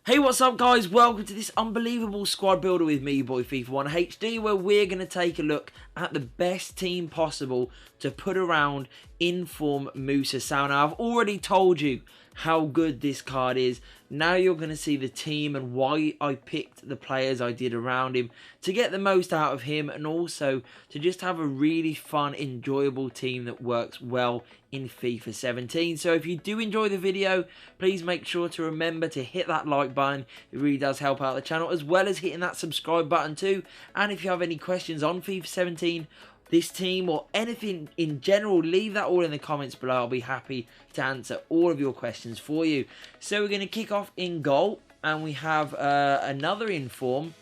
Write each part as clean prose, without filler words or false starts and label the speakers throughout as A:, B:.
A: Hey, what's up guys? Welcome to this unbelievable squad builder with me, boy FIFA 1 HD, where we're going to take a look at the best team possible to put around in-form Musa Sow. Now, I've already told you how good this card is. Now you're going to see the team and why I picked the players I did around him to get the most out of him, and also to just have a really fun, enjoyable team that works well in FIFA 17. So if you do enjoy the video, please make sure to remember to hit that like button. It really does help out the channel, as well as hitting that subscribe button too. And if you have any questions on FIFA 17, this team, or anything in general, leave that all in the comments below. I'll be happy to answer all of your questions for you. So we're going to kick off in goal, and we have another in-form,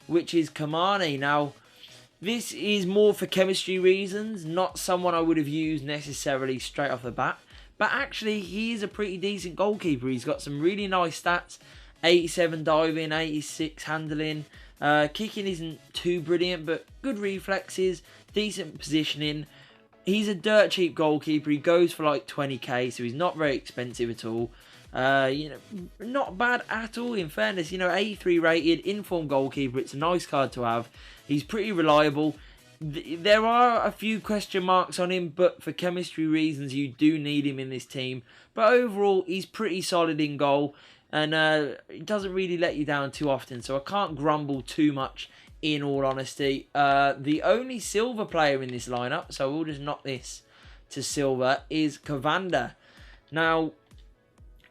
A: which is Kante. Now, this is more for chemistry reasons, not someone I would have used necessarily straight off the bat. But actually, he is a pretty decent goalkeeper. He's got some really nice stats. 87 diving, 86 handling. Kicking isn't too brilliant, but good reflexes, decent positioning. He's a dirt cheap goalkeeper. He goes for like 20k, so he's not very expensive at all. Not bad at all, in fairness. 83 rated, in-form goalkeeper. It's a nice card to have. He's pretty reliable. There are a few question marks on him, but for chemistry reasons, you do need him in this team. But overall, he's pretty solid in goal, and he doesn't really let you down too often, so I can't grumble too much, in all honesty. The only silver player in this lineup, so we'll just knock this to silver, is Kante. Now,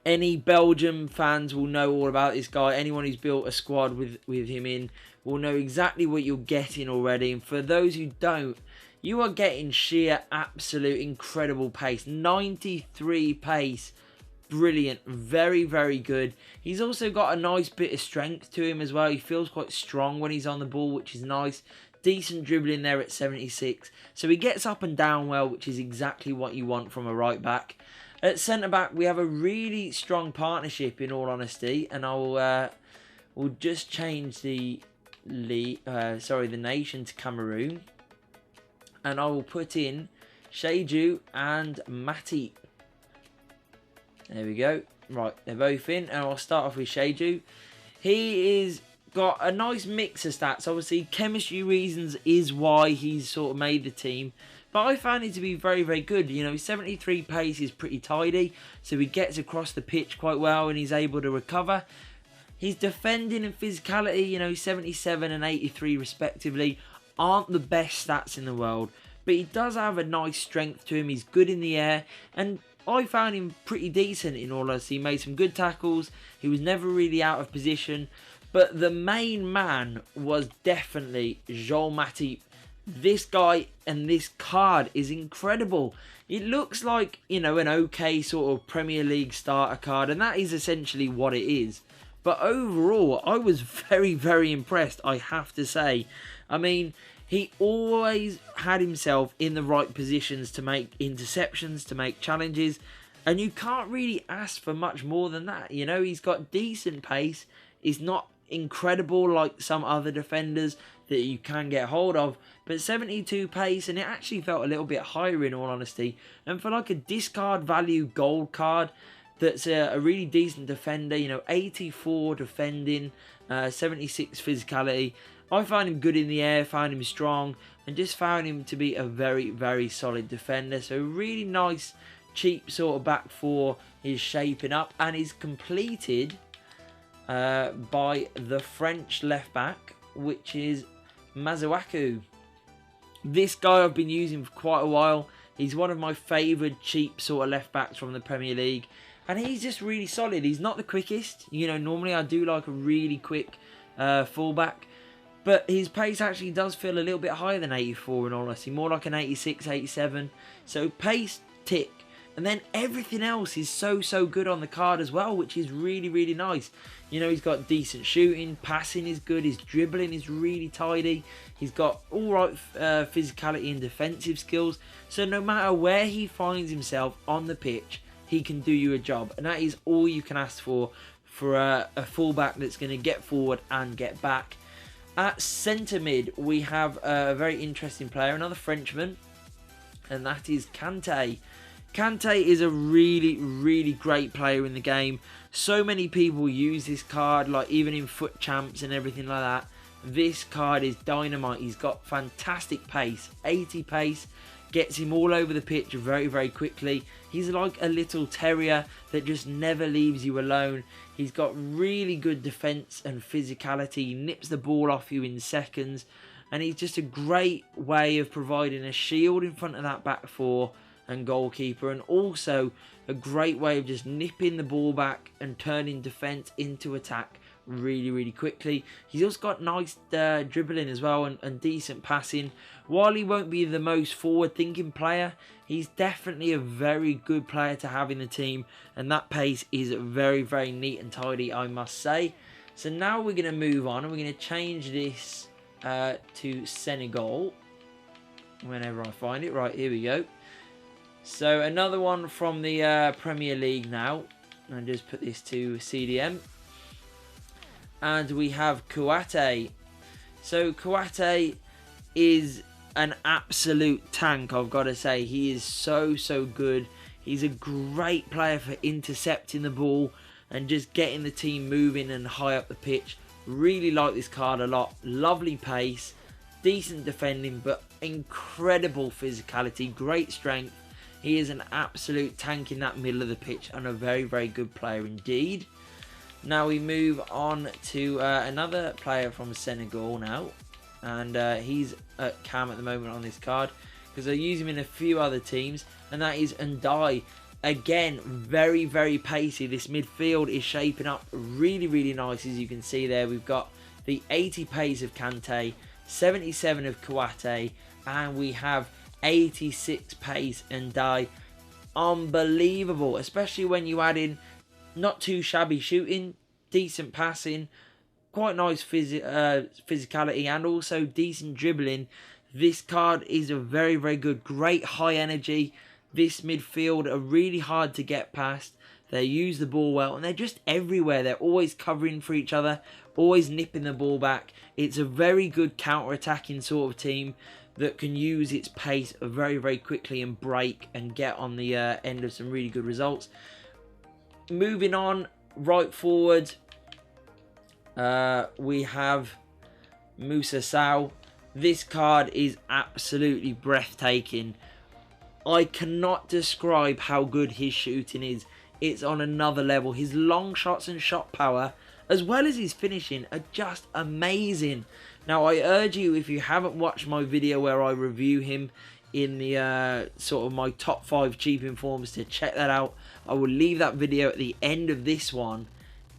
A: any Belgium fans will know all about this guy. Anyone who's built a squad with him in will know exactly what you're getting already. And for those who don't, you are getting sheer, absolute, incredible pace. 93 pace. Brilliant. Very, very good. He's also got a nice bit of strength to him as well. He feels quite strong when he's on the ball, which is nice. Decent dribbling there at 76. So he gets up and down well, which is exactly what you want from a right back. At centre-back, we have a really strong partnership, in all honesty, and we'll just change the nation to Cameroon, and I will put in Chedjou and Matip. There we go. Right, they're both in, and I'll start off with Chedjou. He is got a nice mix of stats. Obviously, chemistry reasons is why he's sort of made the team. But I found him to be very, very good. His 73 pace is pretty tidy, so he gets across the pitch quite well and he's able to recover. His defending and physicality, 77 and 83 respectively, aren't the best stats in the world. But he does have a nice strength to him. He's good in the air, and I found him pretty decent, in all honesty. He made some good tackles. He was never really out of position. But the main man was definitely Matip. This guy and this card is incredible. It looks like, an okay sort of Premier League starter card, and that is essentially what it is. But overall, I was very, very impressed, I have to say. I mean, he always had himself in the right positions to make interceptions, to make challenges, and you can't really ask for much more than that. He's got decent pace. He's not incredible like some other defenders that you can get hold of, but 72 pace, and it actually felt a little bit higher, in all honesty. And for like a discard value gold card that's a really decent defender, 84 defending, 76 physicality, I found him good in the air, found him strong, and just found him to be a very, very solid defender. So really nice, cheap sort of back four is shaping up, and is completed by the French left back, which is Mazuaku. This guy I've been using for quite a while. He's one of my favoured cheap sort of left backs from the Premier League, and he's just really solid. He's not the quickest. Normally I do like a really quick fullback, but his pace actually does feel a little bit higher than 84, in all honesty, more like an 86, 87. So pace, tick. And then everything else is so good on the card as well, which is really, really nice. He's got decent shooting, passing is good, his dribbling is really tidy. He's got alright physicality and defensive skills. So no matter where he finds himself on the pitch, he can do you a job. And that is all you can ask for a fullback that's going to get forward and get back. At centre mid, we have a very interesting player, another Frenchman, and that is Kante. Kante is a really great player in the game. So many people use this card, like even in foot champs and everything like that. This card is dynamite. He's got fantastic pace, 80 pace, gets him all over the pitch very quickly. He's like a little terrier that just never leaves you alone. He's got really good defense and physicality. He nips the ball off you in seconds, and he's just a great way of providing a shield in front of that back four and goalkeeper, and also a great way of just nipping the ball back and turning defense into attack really quickly. He's also got nice dribbling as well, and decent passing. While he won't be the most forward thinking player, he's definitely a very good player to have in the team, and that pace is very neat and tidy, I must say. So now we're going to move on, and we're going to change this to Senegal whenever I find it. Right, here we go. So another one from the Premier League now, and just put this to CDM. And we have Kante. So Kante is an absolute tank, I've got to say. He is so good. He's a great player for intercepting the ball and just getting the team moving and high up the pitch. Really like this card a lot. Lovely pace, decent defending, but incredible physicality, great strength. He is an absolute tank in that middle of the pitch, and a very good player indeed. Now we move on to another player from Senegal now, and he's at cam at the moment on this card because I use him in a few other teams, and that is Ndai. Again, very pacey. This midfield is shaping up really nice, as you can see there. We've got the 80 pace of Kante, 77 of Kante, and we have 86 pace Ndai. Unbelievable, especially when you add in not too shabby shooting, decent passing, quite nice physicality, and also decent dribbling. This card is a very good, great high energy. This midfield are really hard to get past. They use the ball well, and they're just everywhere. They're always covering for each other, always nipping the ball back. It's a very good counter-attacking sort of team that can use its pace very quickly and break and get on the end of some really good results. Moving on, right forward, we have IF Sow. This card is absolutely breathtaking. I cannot describe how good his shooting is. It's on another level. His long shots and shot power, as well as his finishing, are just amazing. Now, I urge you, if you haven't watched my video where I review him in the sort of my top 5 cheap informs, to check that out. I will leave that video at the end of this one.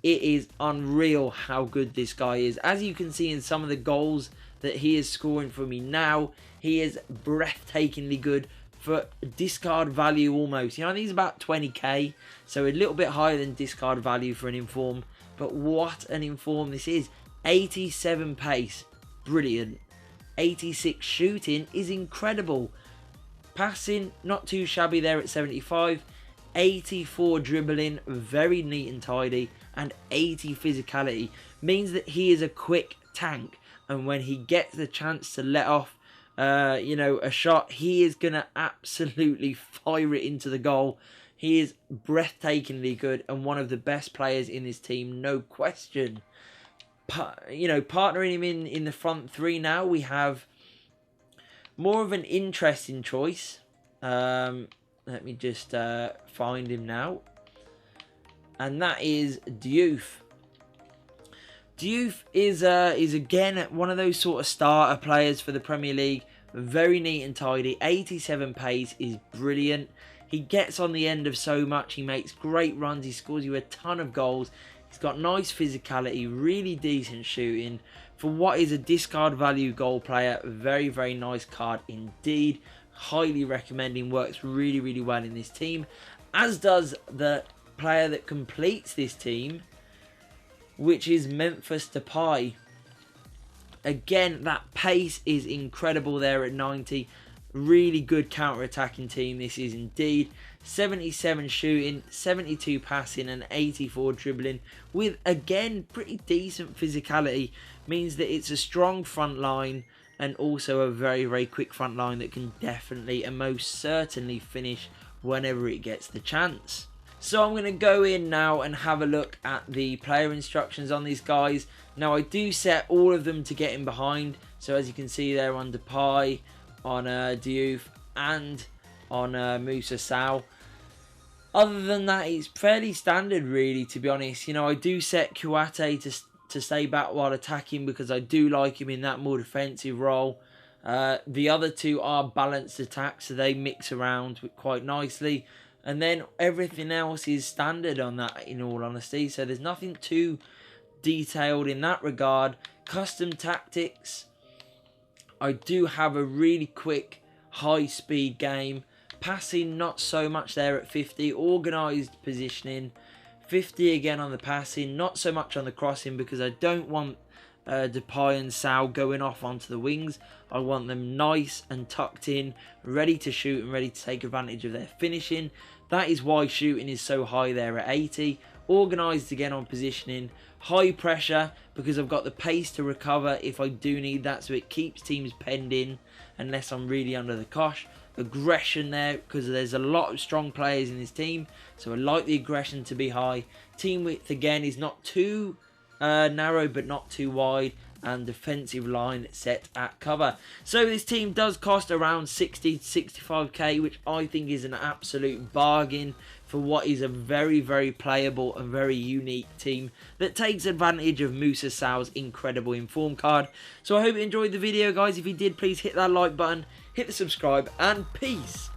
A: It is unreal how good this guy is. As you can see in some of the goals that he is scoring for me now, he is breathtakingly good for discard value almost. You know, he's about 20k, so a little bit higher than discard value for an inform. But what an inform this is. 87 pace, brilliant. 86 shooting is incredible. Passing, not too shabby there at 75. 84 dribbling, very neat and tidy. And 80 physicality means that he is a quick tank. And when he gets the chance to let off, you know, a shot, he is going to absolutely fire it into the goal. He is breathtakingly good and one of the best players in this team, no question. You know, partnering him in the front three now, we have more of an interesting choice. Let me just find him now. And that is Diouf. Diouf is again one of those sort of starter players for the Premier League. Very neat and tidy. 87 pace is brilliant. He gets on the end of so much. He makes great runs. He scores you a ton of goals. He's got nice physicality, really decent shooting. For what is a discard value goal player, very nice card indeed. Highly recommending, works really well in this team. As does the player that completes this team, which is Memphis Depay. Again, that pace is incredible there at 90. Really good counter-attacking team this is indeed. 77 shooting, 72 passing and 84 dribbling, with again pretty decent physicality. Means that it's a strong front line and also a very quick front line that can definitely and most certainly finish whenever it gets the chance. So I'm going to go in now and have a look at the player instructions on these guys. Now I do set all of them to get in behind. So as you can see there on Depay, on Diouf and on Moussa Sow. Other than that, it's fairly standard really, to be honest. You know, I do set Kante to stay back while attacking because I do like him in that more defensive role. The other two are balanced attacks, so they mix around quite nicely. And then everything else is standard on that, in all honesty. So there's nothing too detailed in that regard. Custom tactics. I do have a really quick, high-speed game. Passing, not so much there at 50. Organised positioning. 50 again on the passing. Not so much on the crossing because I don't want Depay and Sow going off onto the wings. I want them nice and tucked in, ready to shoot and ready to take advantage of their finishing. That is why shooting is so high there at 80. Organised again on positioning. High pressure because I've got the pace to recover if I do need that, so it keeps teams penned in unless I'm really under the cosh. Aggression there because there's a lot of strong players in this team, so I like the aggression to be high. Team width again is not too narrow but not too wide, and defensive line set at cover. So this team does cost around 60 to 65k, which I think is an absolute bargain for what is a very, very playable and very unique team that takes advantage of Moussa Sow's incredible inform card. So I hope you enjoyed the video, guys. If you did, please hit that like button, hit the subscribe, and peace.